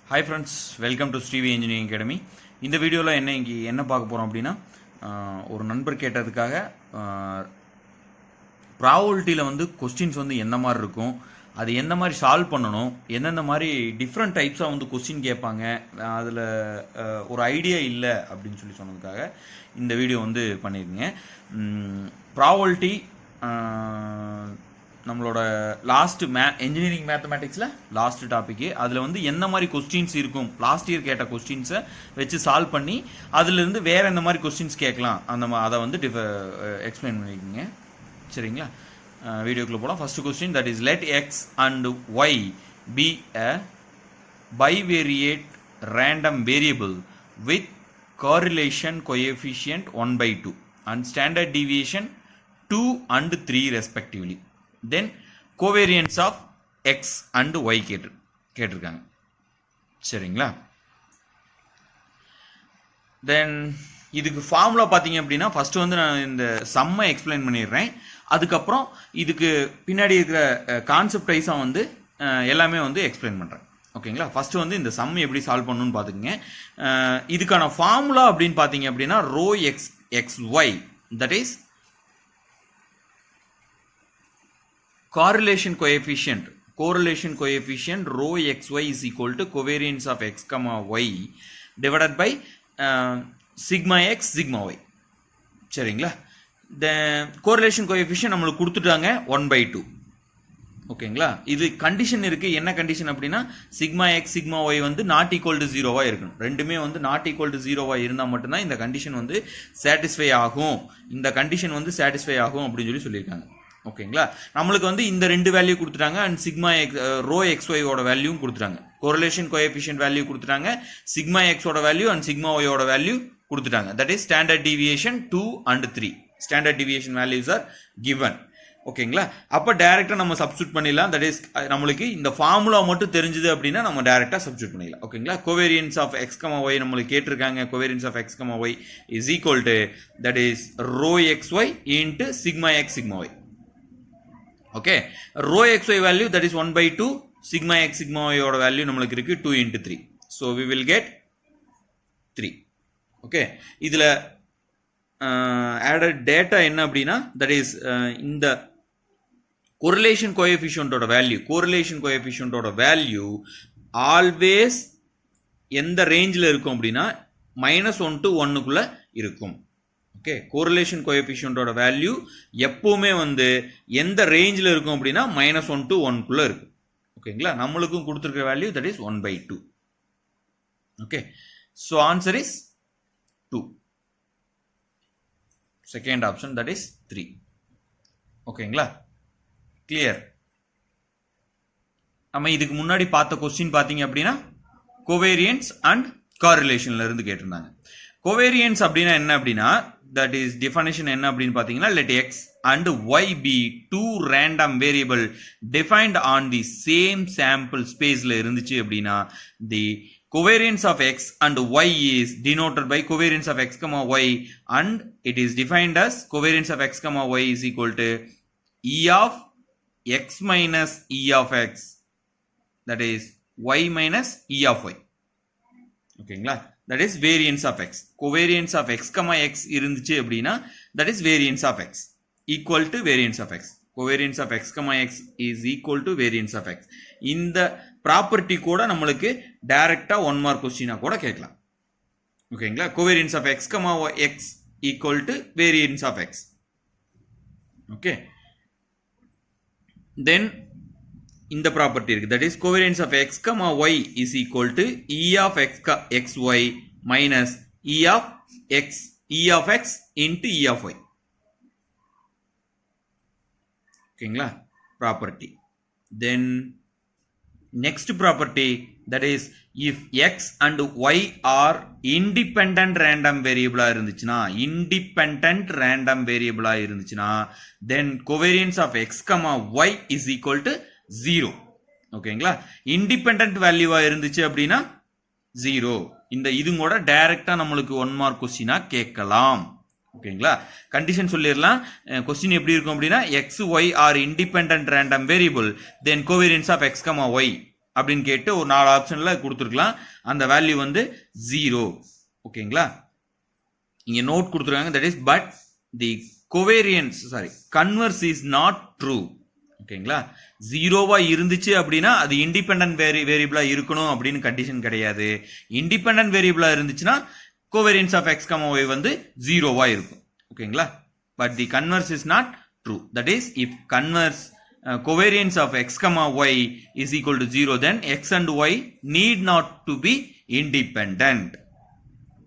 Hi friends, welcome to Stevie Engineering Academy. இந்த வீடியோவில் என்ன பார்க்க போகிறோம் அப்படின்னா ஒரு நண்பர் கேட்டதுக்காக ப்ராபபிலிட்டியில் வந்து கொஸ்டின்ஸ் வந்து எந்த மாதிரி இருக்கும், அது எந்த மாதிரி சால்வ் பண்ணணும், எந்தெந்த மாதிரி டிஃப்ரெண்ட் டைப்ஸாக வந்து கொஸ்டின் கேட்பாங்க, அதில் ஒரு ஐடியா இல்லை அப்படின்னு சொன்னதுக்காக இந்த வீடியோ வந்து பண்ணியிருக்கீங்க. ப்ராபபிலிட்டி நம்மளோட லாஸ்ட் இன்ஜினியரிங் மேத்தமேட்டிக்ஸில் லாஸ்ட் டாப்பிக்கு, அதில் வந்து எந்த மாதிரி கொஸ்டின்ஸ் இருக்கும், லாஸ்ட் இயர் கேட்ட கொஸ்டின்ஸை வச்சு சால்வ் பண்ணி அதுலேருந்து வேறு எந்த மாதிரி கொஸ்டின்ஸ் கேட்கலாம் அதை வந்து எக்ஸ்பிளைன் பண்ணியிருக்கீங்க. சரிங்களா, வீடியோக்குள்ளே போகலாம். First question, that is let X and Y be a bivariate random variable with correlation coefficient 1/2 and standard deviation 2 and 3 respectively. Then covariance of x and y கேட்டிருக்காங்க. சரிங்களா, தென் இதுக்கு ஃபார்முலா பார்த்தீங்க அப்படின்னா ஃபர்ஸ்ட் வந்து நான் இந்த சம்மை எக்ஸ்பிளைன் பண்ணிடுறேன். அதுக்கப்புறம் இதுக்கு பின்னாடி இருக்கிற கான்செப்ட் வைஸாக வந்து எல்லாமே வந்து எக்ஸ்பிளைன் பண்ணுறேன். ஓகேங்களா, ஃபர்ஸ்ட் வந்து இந்த சம் எப்படி சால்வ் பண்ணணும்னு பார்த்துக்கங்க. இதுக்கான ஃபார்முலா அப்படின்னு பார்த்தீங்க அப்படின்னா rho x y, that is correlation coefficient rho xy is equal to covariance of x comma y divided by sigma x sigma y. சரிங்களா, the correlation coefficient நம்மளுக்கு கொடுத்துட்டாங்க 1/2. ஓகேங்களா, இது கண்டிஷன் இருக்கு. என்ன கண்டிஷன் அப்படின்னா சிக்மா எக்ஸ் சிக்மா ஒய் வந்து not equal to ஜீரோவா இருக்கணும். ரெண்டுமே வந்து நாட் ஈக்குவல் டு ஜீரோவா இருந்தால் மட்டும்தான் இந்த கண்டிஷன் வந்து சாட்டிஸ்ஃபை ஆகும். இந்த கண்டிஷன் வந்து சாட்டிஸ்ஃபை ஆகும் அப்படின்னு சொல்லியிருக்காங்க. ஓகேங்களா, நம்மளுக்கு வந்து இந்த ரெண்டு வேல்யூ கொடுத்துட்டாங்க and sigma x rho x ஒய்யோட வேல்யூவும் கொடுத்துட்டாங்க. கோரிலேஷன் கோஎஃபிஷியன்ட் வேல்யூ கொடுத்துட்டாங்க, சிக்மா எக்ஸோட வேல்யூ அண்ட் சிக்மா ஒய்யோட வேல்யூ கொடுத்துட்டாங்க. That is standard deviation 2 and 3. Standard deviation values are given. ஓகேங்களா, அப்போ டைரக்டா நம்ம சப்ஸ்டியூட் பண்ணிடலாம். தட் இஸ் நம்மளுக்கு இந்த ஃபார்முலா மட்டும் தெரிஞ்சது அப்படின்னா நம்ம டைரக்டா சப்ஸ்டியூட் பண்ணிடலாம். ஓகேங்களா, covariance of X comma y நம்மளுக்கு கேட்டிருக்காங்க. Covariance of X comma Y is equal to that is rho x y into sigma x sigma y. Okay, rho x y value that is 1/2, sigma x sigma ஒய்யோட value நம்மளுக்கு இருக்கு 2 into 3. So we will get 3. Okay, இதில் added data என்ன அப்படின்னா that is இந்த correlation coefficient value always எந்த ரேஞ்சில் இருக்கும் அப்படின்னா -1 to 1 இருக்கும். ஓகே, கோரிலேஷன் கோஎஃபிஷியன்ட்டோட வேல்யூ எப்பவுமே வந்து எந்த ரேஞ்சில் இருக்கும் அப்படின்னா -1 to 1 இருக்கும். ஓகேங்களா, நம்மளுக்கும் கொடுத்துருக்கிற value that is 1/2. Okay, so answer is 2. Second option that is 3. ஓகேங்களா, கிளியர். நம்ம இதுக்கு முன்னாடி பார்த்த கொஸ்டின் பார்த்தீங்க அப்படின்னா கோவேரியன்ஸ் அண்ட் காரிலேஷன்ல இருந்து கேட்டிருந்தாங்க. கோவேரியன்ஸ் அப்படின்னா என்ன அப்படின்னா that is definition என்ன அப்படின்னு பார்த்தீங்கன்னா let x and y be two random variable defined on the same sample spaceல இருந்துச்சு அப்படின்னா the covariance of x and y is denoted by covariance of x comma y and it is defined as covariance of x comma y is equal to e of x minus e of x, that is y minus e of y. ஓகேங்களா, that is variance of x. covariance of x comma x இருந்துச்சு அப்படின்னா that is variance of x equal to variance of x. covariance of x comma x is equal to variance of x. இந்த property கூட நம்மளுக்கு டைரக்டா 1 mark கொஸ்டினா கூட கேட்கலாம். ஓகேங்களா, covariance of x comma x equal to variance of x. Okay, then இந்த property இருக்கு that is covariance of X comma Y is equal to E of X Y minus E of X into E of Y. ஓகேங்களா, property. Then next property that is if X and Y are independent random வேரியபிளா இருந்துச்சுன்னா then covariance of X comma Y is equal to 0. ஓகேங்களா, independent வேல்யூவா இருந்துச்சு அப்படின்னா 0. இந்த இது கூட டைரக்டா நம்மளுக்கு 1 மார்க் கொஸ்டினா கேட்கலாம். ஓகேங்களா, கண்டிஷன் சொல்லிடலாம். கொஸ்டின் எப்படி இருக்கும் அப்படின்னா x y are independent random variable then covariance of X comma y அப்படின்னு கேட்டு ஒரு 4 ஆப்ஷனில் கொடுத்துருக்கலாம். அந்த வேல்யூ வந்து 0. ஓகேங்களா? இங்கே நோட் கொடுத்துருக்காங்க, that is but the covariance converse is not true. ஓகேங்களா? 0வா இருந்துச்சு அப்படின்னா அது இண்டிபெண்டன்ட் வேரியபிளா இருக்கணும் அப்படின்னு கண்டிஷன் கிடையாது. இண்டிபெண்டன்ட் வேரியபிளா இருந்துச்சுன்னா covariance of X comma y வந்து 0வா இருக்கும். ஓகேங்களா? But the converse is not true. That is if converse covariance of x comma y is equal to 0, then x and y need not to be independent.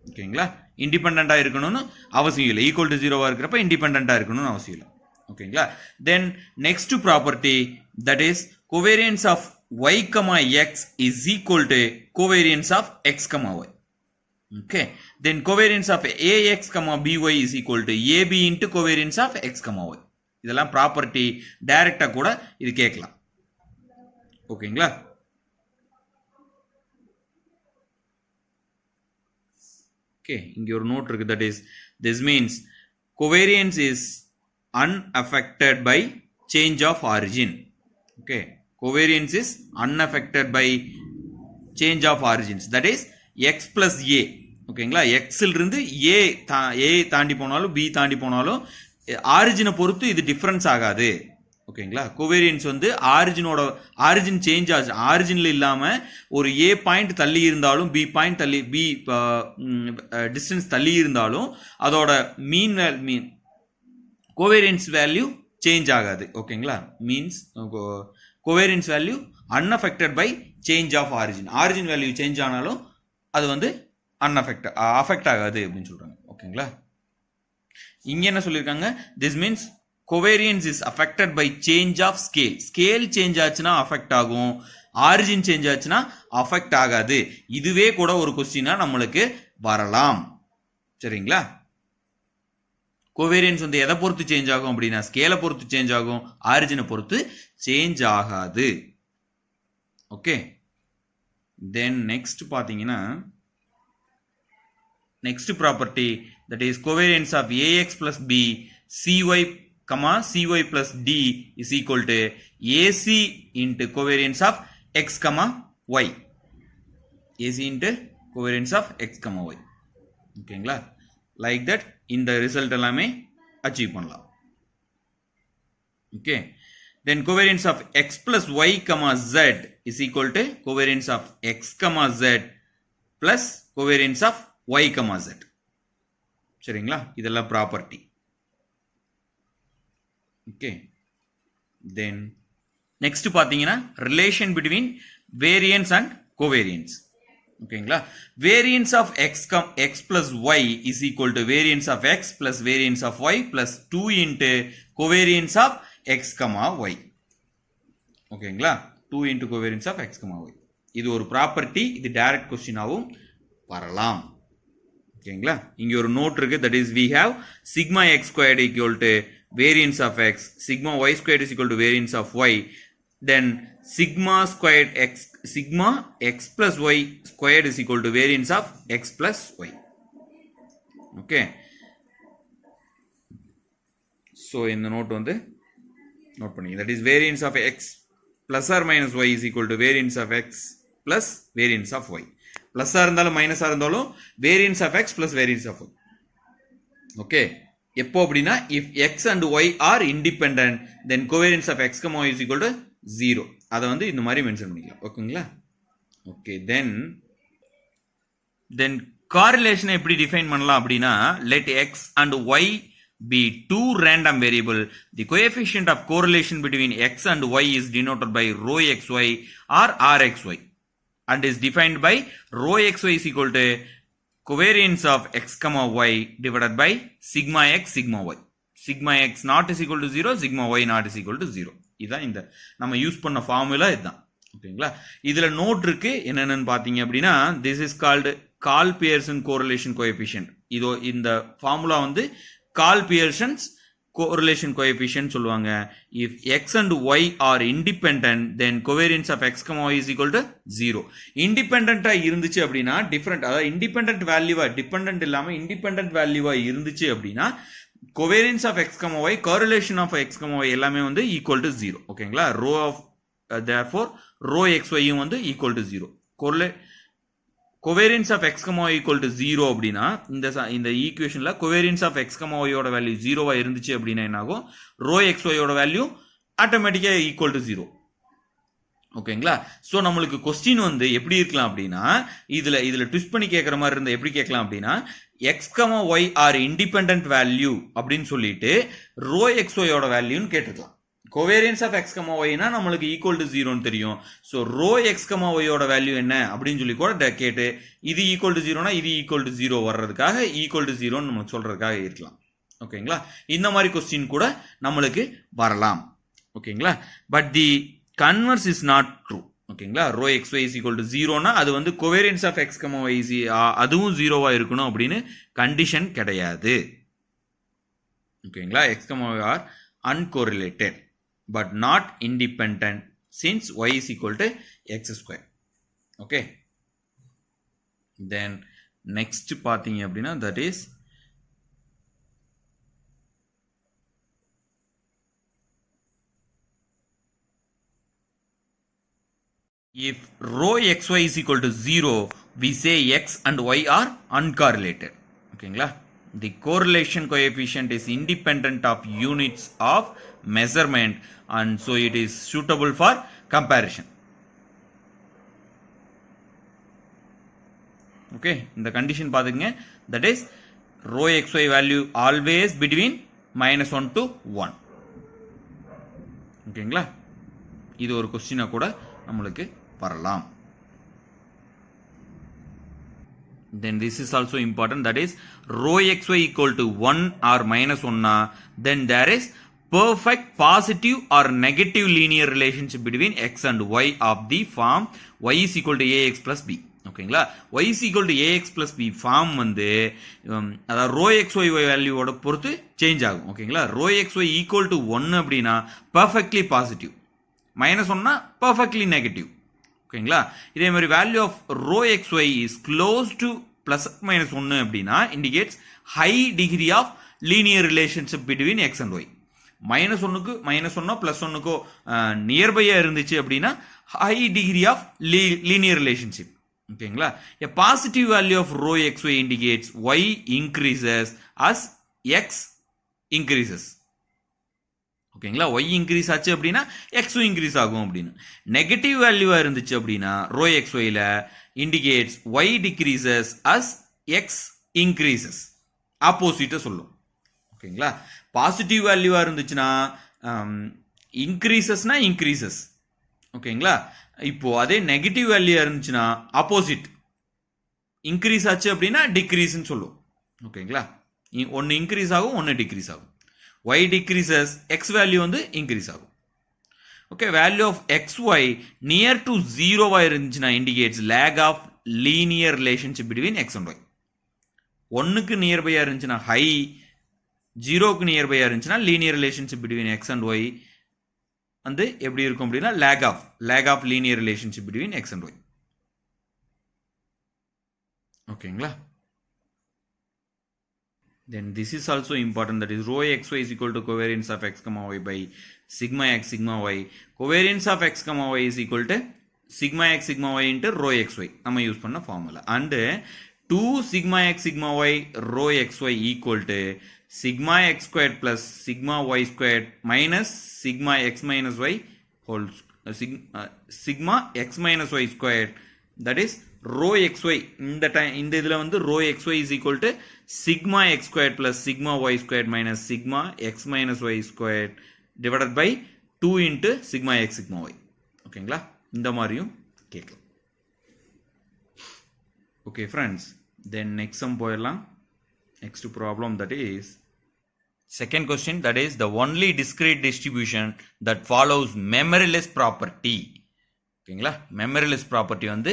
ஓகேங்களா? இண்டிபெண்டண்டா இருக்கணும்னு அவசியம் இல்லை. Equal to 0வா இருக்கிறப்ப இண்டிபெண்டண்டா இருக்கணும்னு அவசியம் இல்லை. ஓகேங்களா? தென் next property, that is covariance of y comma x is equal to covariance of x comma y. Okay, then covariance of ax comma by is equal to ab into covariance of x comma y. இதெல்லாம் property டைரக்டா கூட இது கேட்கலாம். ஓகேங்களா? Okay, இங்க ஒரு note இருக்கு, that is this means covariance is unaffected by change of origin. Okay, covariance is unaffected by change of origins, that is x plus a. ஓகேங்களா? x ல இருந்து a தாண்டி போனாலும் b தாண்டி போனாலும் ஆரிஜினை பொறுத்து இது டிஃபரன்ஸ் ஆகாது. ஓகேங்களா? கோவேரியன்ஸ் வந்து ஆரிஜின் சேஞ்ச் ஆச்சு. ஆரிஜின்ல இல்லாம ஒரு a பாயிண்ட் தள்ளி இருந்தாலும் b பாயிண்ட் தள்ளி b டிஸ்டன்ஸ் தள்ளி இருந்தாலும் அதோட மீன் கோவேரியன்ஸ் வேல்யூ சேஞ்ச் ஆகாது. ஓகேங்களா? Means covariance value unaffected by change of origin. Origin value change ஆனாலும் அது வந்து அஃபெக்ட் ஆகாது அப்படின்னு சொல்றாங்க. ஓகேங்களா? இங்க என்ன சொல்லிருக்காங்க, this means covariance is affected by change of scale. Scale change ஆச்சுன்னா அஃபெக்ட் ஆகும், ஆரிஜின் சேஞ்ச் ஆச்சுன்னா அஃபெக்ட் ஆகாது. இதுவே கூட ஒரு கொஸ்டினா நம்மளுக்கு வரலாம். சரிங்களா? கோவேரியன்ஸ் வந்து எதை பொறுத்து சேஞ்ச் ஆகும் அப்படின்னா ஸ்கேலை பொறுத்து சேஞ்ச் ஆகும், ஆரிஜினை பொறுத்து சேஞ்ச் ஆகாது. ஓகே, தென் நெக்ஸ்ட் பாத்தீங்கன்னா next property, that is covariance of ax plus b cy comma cy plus d is equal to ac into covariance of x comma y. ac into covariance of x comma y. ஓகேங்களா? Like that இந்த result எல்லாமே achieve பண்ணலாம். Okay, then covariance of x plus y comma z is equal to covariance of x comma z plus covariance of y comma z. சரிங்களா? இதெல்லாம் property. Okay, then next பாத்தீங்கன்னா relation between variance and covariance. ஓகேங்களா? Variance of x plus y is equal to variance of x plus variance of y plus 2 into covariance of x comma y. ஓகேங்களா? 2 into covariance of x comma y. இது ஒரு property. இது direct கொஸ்டினாவும் வரலாம். ஓகேங்களா? இங்க ஒரு note இருக்கு, that is we have sigma x squared equal to variance of x, sigma y squared is equal to variance of y, then sigma x plus y squared is equal to variance of x plus y. Okay, so இந்த note வந்து note பண்ணி, that is variance of x plus or minus y is equal to variance of x plus variance of y. பிளஸ்ஸா இருந்தாலும் மைனஸா இருந்தாலும் variance of x plus variance of y. Okay, எப்போ அப்படின்னா if X and Y are independent then covariance of X comma Y is equal to 0. அதை வந்து இந்த மாதிரி மென்ஷன் பண்ணிக்கலாம். ஓகேங்களா? ஓகே, தென் காரிலேஷனை எப்படி டிஃபைன் பண்ணலாம் அப்படின்னா, let X and y be two random variable, the coefficient of correlation between x and y is denoted by rho xy or rxy and is defined by rho xy is equal to covariance of x comma y divided by sigma x sigma y. Sigma x not is equal to 0, sigma y not is equal to 0. இதான் இந்த நம்ம use பண்ண formula இதுதான். ஓகேங்களா? இதுல note இருக்கு, என்னன்னு பாத்தீங்க அப்படின்னா this is called Karl-Pearson correlation coefficient. இதோ இந்த ஃபார்முலா வந்து Karl-Pearson's correlation coefficient சொல்லுவாங்க. if x and y are independent then covariance of x comma y is equal to 0. இண்டிபெண்டன்ட்டா இருந்துச்சு அப்படின்னா டிஃபரண்ட், அதாவது இண்டிபெண்டன்ட் வேல்யூவா டிபெண்டன்ட் இல்லாம இண்டிபெண்டன்ட் வேல்யூவா இருந்துச்சு அப்படின்னா covariance of x comma y, correlation of x comma y எல்லாமே வந்து equal to 0. ஓகேங்களா? Rho of therefore rho xy வந்து equal to 0. covariance of x, y equal to 0 அப்படின்னா இந்த ஈக்குவேஷன்ல covariance of x, y ஓட வேல்யூ 0வா இருந்துச்சு அப்படின்னா என்ன ஆகும், rho xy ஓட வேல்யூ ஆட்டோமேட்டிக்கா equal to 0. ஓகேங்களா? சோ நம்மளுக்கு क्वेश्चन வந்து எப்படி இருக்கலாம் அப்படின்னா, இதுல ட்விஸ்ட் பண்ணி கேக்குற மாதிரி இருந்தா எப்படி கேட்கலாம் அப்படின்னா, x, y are independent value அப்படின்னு சொல்லிட்டு rho xy ஓட வேல்யூன்னு கேட்டிருக்கலாம். covariance of x, y னா நம்மளுக்கு equal to 0 ன்னு தெரியும். சோ rho x, y ஓட வேல்யூ என்ன அப்படின்னு சொல்லி கூட கேட்டு இது equal to 0 னா இது equal to 0 வர்றதுக்காக equal to 0 ன்னு நமக்கு சொல்றதுக்காக இருக்கலாம். ஓகேங்களா? இந்த மாதிரி क्वेश्चन கூட நம்மளுக்கு வரலாம். ஓகேங்களா? But the converse is not true. ஓகேங்களா? rho xy is equal to 0 னா அது வந்து covariance of x, y அதுவும் 0வா இருக்கணும் அப்படின்னு கண்டிஷன் கிடையாது. ஓகேங்களா? x, y are uncorrelated but not independent since y is equal to x square. Okay. Then next பாத்தீங்க அப்படின்னா that is if rho xy is equal to 0, we say x and y are uncorrelated. ஓகேங்களா? The correlation coefficient is independent of units of measurement and so it is suitable for comparison. Okay, இந்த condition பாத்துங்க, that is rho xy value always between -1 to 1. ஓகேங்களா? இது ஒரு question கூட நம்மளுக்கு வரலாம். Then this is also important, that is rho xy equal to 1 or -1 na, then there is perfect positive or negative linear relationship between x and y of the form y is equal to ax plus b. ஓகேங்களா? y is equal to ax plus b form வந்து அதாவது rho xy வேல்யூவோட பொறுத்து change ஆகும். ஓகேங்களா? rho xy equal to 1 அப்படின்னா perfectly positive, -1 னா perfectly negative. ஓகேங்களா? இதே மாதிரி value of rho xy is close to plus minus 1 அப்படின்னா indicates high degree of linear relationship between x and y. -1க்கு -1 plus 1க்கோ நியர்பையா இருந்துச்சு அப்படின்னா high degree of linear relationship. ஓகேங்களா? a positive value of rho xy indicates y increases as x increases. ஓகேங்களா? y increase ஆச்சு அப்படின்னா x increase ஆகும் அப்படின்னு. Negative வேல்யூவா இருந்துச்சு அப்படின்னா rho xy ல indicates y decreases as x increases. ஆப்போசிட்டா சொல்லும். ஓகேங்களா? பாசிட்டிவ் வேல்யூவா இருந்துச்சுன்னா இன்க்ரீசஸ்னா இன்க்ரீசஸ். ஓகேங்களா? இப்போ அதே நெகட்டிவ் வேல்யூவா இருந்துச்சுன்னா ஆப்போசிட், இன்க்ரீஸ் ஆச்சு அப்படின்னா டிக்ரீஸ்ன்னு சொல்லும். ஓகேங்களா? ஒன்னு இன்க்ரீஸ் ஆகும், ஒன்னு டிக்ரீஸ் ஆகும். y decreases, x value வந்து increase ஆகும். Okay, value of xy near to 0 வா இருந்துச்சுன்னா indicates lag of linear relationship between x and y. 1க்கு நியர்பையா இருந்துச்சுன்னா high, 0க்கு நியர்பையா இருந்துச்சுன்னா linear relationship between x and y வந்து எப்படி இருக்கும் அப்படின்னா lag of linear relationship between x and y. ஓகேங்களா? Then this is also important, that is rho xy is equal to covariance of x, y by sigma x, sigma y. Covariance of x, y is equal to sigma x, sigma y into rho xy. நம்ம use பண்ண formula. And 2 sigma x, sigma y rho xy equal to sigma x squared plus sigma y squared minus sigma x minus y whole sigma x minus y squared, that is rho xy. இந்த இதுல வந்து rho xy is equal to sigma x squared plus sigma y squared minus sigma x minus y squared divided by 2 into sigma x, sigma y. ஓகேங்களா? இந்த மாதிரியும் கேட்கலாம். Okay friends, then next sum போயிடலாம். Next problem, that is second question, that is the only discrete distribution that follows memoryless property. ஓகேங்களா? memoryless property வந்து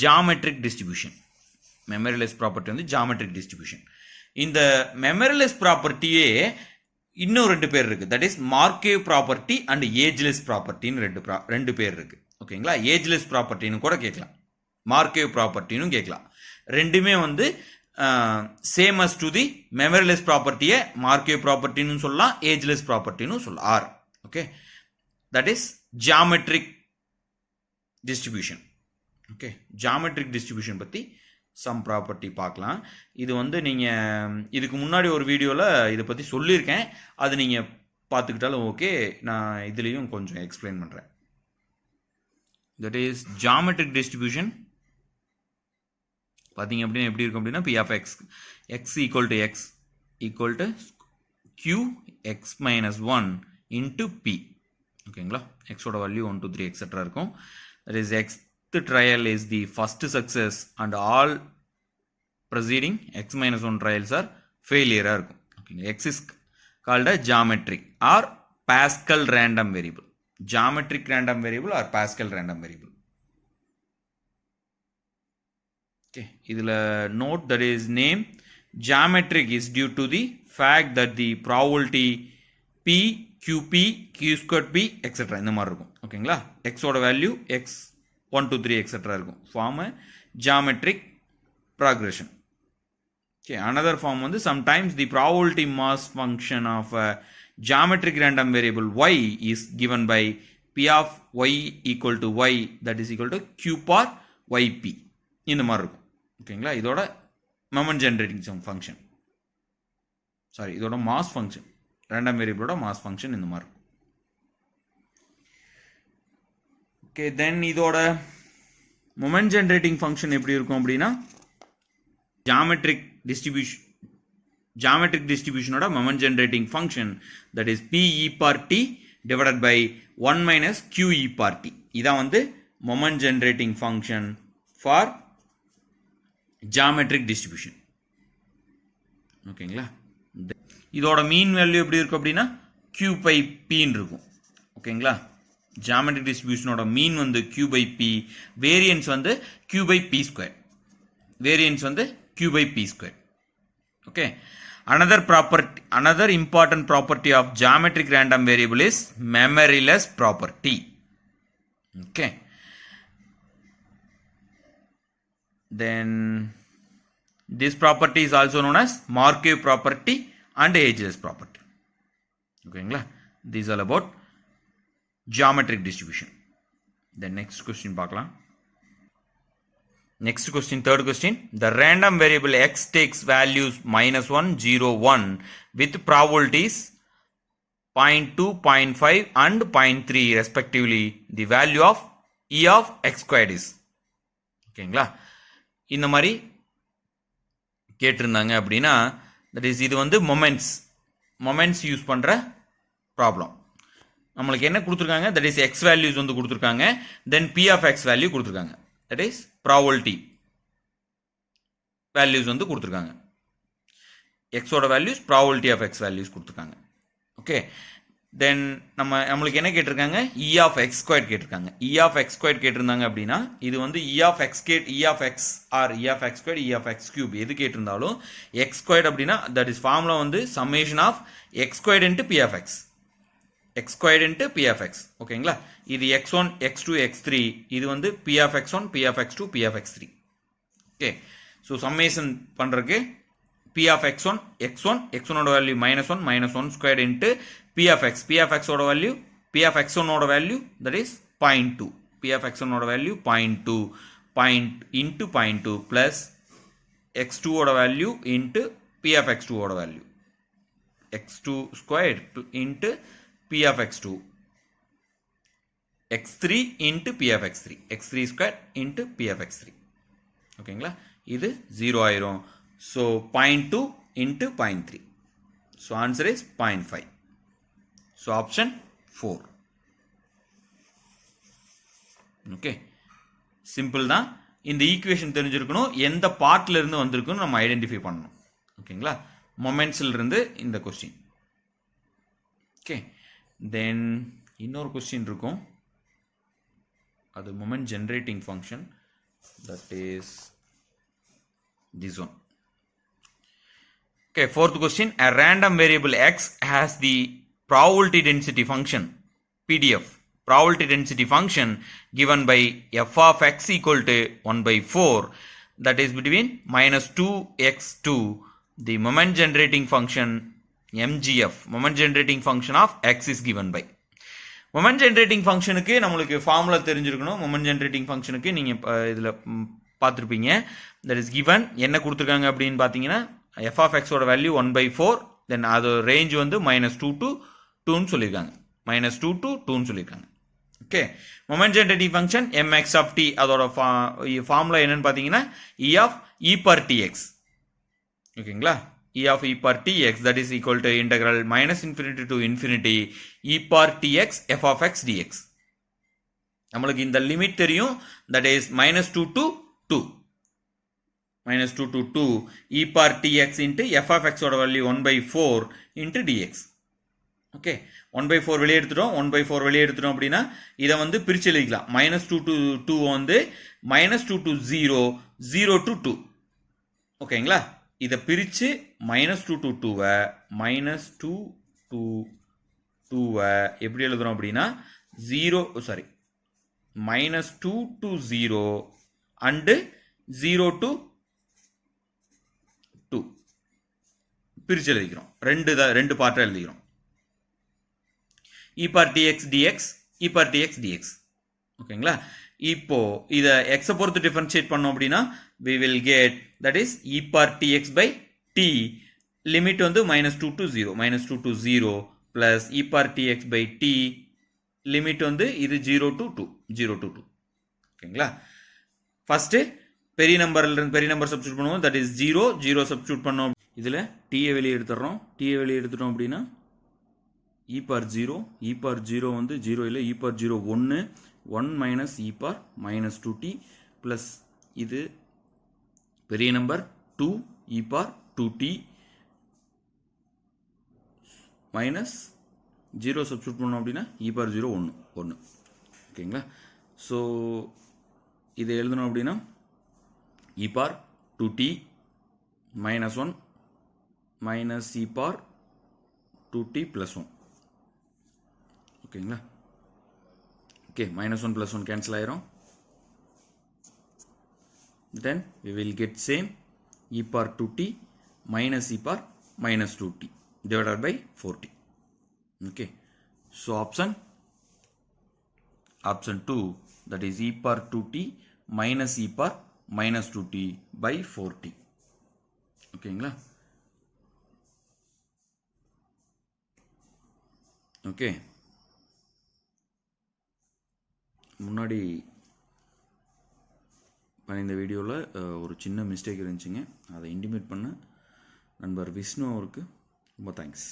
geometric distribution. memoryless property வந்து geometric distribution. இந்த memoryless propertyயே இன்னும் ரெண்டு பேர் இருக்கு, that is Markov property and ageless property ன்னு ரெண்டு பேர் இருக்கு. ஓகேங்களா? ageless property ன்னு கூட கேட்கலாம், Markov property ன்னு கேட்கலாம். ரெண்டுமே வந்து same as to the memoryless propertyயே Markov property ன்னு சொல்லலாம், ageless property ன்னு சொல்லலாம். R. okay, that is geometric distribution. Okay, geometric distribution பற்றி சம் ப்ராப்பர்ட்டி பார்க்கலாம். இது வந்து நீங்கள் இதுக்கு முன்னாடி ஒரு வீடியோவில் இதை பற்றி சொல்லியிருக்கேன், அது நீங்கள் பார்த்துக்கிட்டாலும் ஓகே. நான் இதுலேயும் கொஞ்சம் எக்ஸ்பிளைன் பண்ணுறேன். தட் இஸ் ஜாமெட்ரிக் டிஸ்ட்ரிபியூஷன் பார்த்தீங்க அப்படின்னா எப்படி இருக்கும் அப்படின்னா p of x x equal to q x minus 1 into p. ஓகேங்களா, எக்ஸோட வேல்யூ 1 2 3 எக்ஸெட்ரா இருக்கும். That is x trial is the first success and all preceding x minus 1 trials are failure. Okay. X is called a geometric or Pascal random variable. Geometric random variable or Pascal random variable. Okay. Idhula note that is name geometric is due to the fact that the probability p qp q squared p etc. இந்த மாதிரி இருக்கும். ஓகேங்களா, x ஓட value x 1 2 3 etcetera இருக்கும். Form geometric progression. Okay, another form வந்து sometimes the probability mass function of a geometric random variable y is given by p of y equal to y that is equal to q bar yp. இந்த மாதிரி இருக்கும். ஓகேங்களா, இதோட moment generating function, sorry இதோட mass function, random வேரியபிளோட mass function இந்த மாதிரி இருக்கும். ஓகே, தென் இதோட மொமெண்ட் ஜென்ரேட்டிங் ஃபங்க்ஷன் எப்படி இருக்கும் அப்படின்னா ஜாமெட்ரிக் டிஸ்ட்ரிபியூஷனோட moment generating function that is p e bar t divided by 1 minus q e bar t. இதான் வந்து moment generating function for geometric distribution. ஓகேங்களா, இதோட மீன் வேல்யூ எப்படி இருக்கும் அப்படின்னா கியூ பை பின்னு இருக்கும். ஓகேங்களா, ஜாமெட்ரிக் டிஸ்ட்ரிபியூஷனோட மீன் வந்து q by p, வேரியன்ஸ் வந்து q by p square, variance வந்து q by p square. Okay, another important property of geometric random variable is memoryless property. Okay, then this property is also known as Markov property and ageless property. ஓகேங்களா, these are about geometric distribution. The next question பார்க்கலாம். Next question, third question. The random variable x takes values minus 1, 0, 1 with probabilities 0.2, 0.5 and 0.3 respectively. The value of e of x squared is. ஓகேங்களா, இந்த மாதிரி கேட்டிருந்தாங்க அப்படின்னா that is இது வந்து moments use பண்ணுற problem. நம்மளுக்கு என்ன கொடுத்துருக்காங்க, தட் இஸ் எக்ஸ் வேல்யூஸ் வந்து கொடுத்துருக்காங்க, then p of x value கொடுத்துருக்காங்க, தட் இஸ் ப்ராபபிலிட்டி வேல்யூஸ் வந்து கொடுத்துருக்காங்க. எக்ஸோட values probability of x values கொடுத்துருக்காங்க. ஓகே, தென் நம்மளுக்கு என்ன கேட்டிருக்காங்க, இ ஆஃப் எக்ஸ் ஸ்கொயர் கேட்டிருக்காங்க. இ ஆஃப் எக்ஸ் ஸ்கொயர் கேட்டிருந்தாங்க அப்படின்னா இது வந்து e of x or e of x square, e of x cube எது கேட்டிருந்தாலும் எக்ஸ் ஸ்கொயர் அப்படின்னா தட் இஸ் ஃபார்முலா வந்து summation of x square into p of x, x squared into p of x. ஓகேங்களா, இது x1 x2 x3, இது வந்து p of x1 p of x2 p of x3. Okay, so summation பண்ணுறதுக்கு p of x1 x1 ஓட value -1 square into p of x, p of x ஓட value p of x1 ஓட value that is 0.2, p of x1 ஓட value 0.2 into 0.2 plus x2 ஓட value into p of x2 ஓட value x2 square into p of x2, x3 into p of x3, x3 square into p of x3. ஓகேங்களா, இது 0 ஆயிரும். So 0.2 into 0.3. So answer is 0.5. So option 4. Okay, simple தான். இந்த equation தெரிஞ்சிருக்கணும், எந்த பார்ட்ல இருந்து வந்திருக்குன்னு நம்ம ஐடென்டிஃபை பண்ணணும். ஓகேங்களா, மொமெண்ட்ஸ்ல இருந்து இந்த கொஸ்டின். ஓகே, தென் இன்னொரு கொஸ்டின் இருக்கும், அது moment generating function, that is this one. Okay, fourth question. A random variable x has the probability density function PDF, probability density function given by f of x equal to 1 by 4, that is between -2x2. The moment generating function MGF, moment generating function of x is given by. Moment generating ஃபங்க்ஷனுக்கு நம்மளுக்கு formula தெரிஞ்சிருக்கணும். Moment generating ஃபங்க்ஷனுக்கு நீங்கள் இதில் பார்த்துருப்பீங்க. That is given என்ன கொடுத்துருக்காங்க அப்படின்னு பார்த்தீங்கன்னா எஃப் ஆஃப் எக்ஸோட வேல்யூ 1/4, தென் அது ரேஞ்ச் வந்து -2 to 2ன்னு சொல்லியிருக்காங்க. -2 to 2ன்னு சொல்லியிருக்காங்க. Okay, moment generating function mx of t அதோட ஃபார்முலா என்னன்னு பார்த்தீங்கன்னா e of e per tx. ஓகேங்களா, e of e per tx that is equal to integral -infinity to infinity e per tx f of x dx. நம்மளுக்கு இந்த limit தெரியும். that is -2 to 2 -2 to 2 e per tx into f of x ஓட value 1/4 into dx. Okay, 1/4 வெளியே எடுத்துட்டோம். 1/4 வெளியே எடுத்துட்டோம் அப்படின்னா இதை வந்து பிரிச்சு எழுதிக்கலாம். -2 to 2 வந்து -2 to 0, 0 to 2. ஓகேங்களா, இதை பிரித்து -2 to 2-வை -2 to 2-வை எப்படி எழுதுறோம் அப்படின்னா -2 to 0 அண்டு 0 to 2 பிரித்து எழுதிக்கிறோம். ரெண்டு பார்ட்டாக எழுதிக்கிறோம். e per tx dx, e per tx dx. ஓகேங்களா, இப்போ இதை எக்ஸை பொறுத்து டிஃபரன்ஷியேட் பண்ணோம் அப்படின்னா we will get that is e per tx by t limit வந்து -2 to 0, -2 to 0 plus e per tx by t limit வந்து இது 0 to 2, 0 to 2. ஓகேங்களா, ஃபர்ஸ்ட் பெரிய நம்பர் சப்ஸ்டியூட் பண்ணுவோம். தட் இஸ் 0 சப்ஸ்டியூட் பண்ணோம். இதில் டீயை வெளியே எடுத்துடுறோம். டீயை வெளியே எடுத்துட்டோம் அப்படின்னா e per 0 வந்து 0 இல்லை, e per 0 1 minus e per -2t plus இது பெரிய number 2 e per 2t minus 0 substitute பண்ணோம் அப்படின்னா e per 0 1. ஓகேங்களா, ஸோ இதை எழுதணும் அப்படின்னா e per 2t -1 minus e per 2t plus 1. ஓகேங்களா, ஓகே, -1 plus 1 கேன்சல் ஆயிரும். then we will get same e per 2t minus e per -2t divided by 4t. okay, so option 2 that is e per 2t minus e per -2t by 4t. ஓகேங்களா, okay, முன்னாடி இந்த வீடியோவில் ஒரு சின்ன mistake இருந்துச்சுங்க. அதை intimate பண்ண நண்பர் விஷ்ணு அவருக்கு ரொம்ப thanks.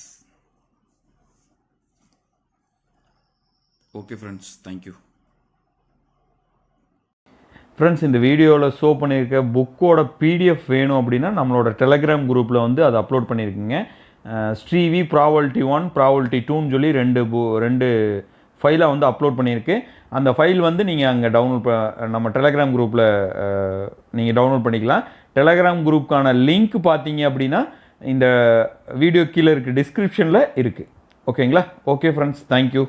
Okay friends, thank you. Friends, இந்த வீடியோவில் ஷோ பண்ணியிருக்க புக்கோட பிடிஎஃப் வேணும் அப்படின்னா நம்மளோட டெலகிராம் குரூப்பில் வந்து அதை அப்லோட் பண்ணியிருக்குங்க. ஸ்ரீவி ப்ராவல்ட்டி 1 ப்ராவல்ட்டி 2ன்னு சொல்லி ரெண்டு ஃபைலாக வந்து அப்லோட் பண்ணியிருக்கு. அந்த ஃபைல் வந்து நீங்கள் அங்கே நம்ம டெலகிராம் குரூப்பில் நீங்கள் டவுன்லோட் பண்ணிக்கலாம். டெலகிராம் குரூப்புக்கான லிங்க் பார்த்தீங்க அப்படின்னா இந்த வீடியோ கீழே இருக்குது, டிஸ்கிரிப்ஷனில் இருக்குது. ஓகேங்களா, ஓகே ஃப்ரெண்ட்ஸ், தேங்க்யூ.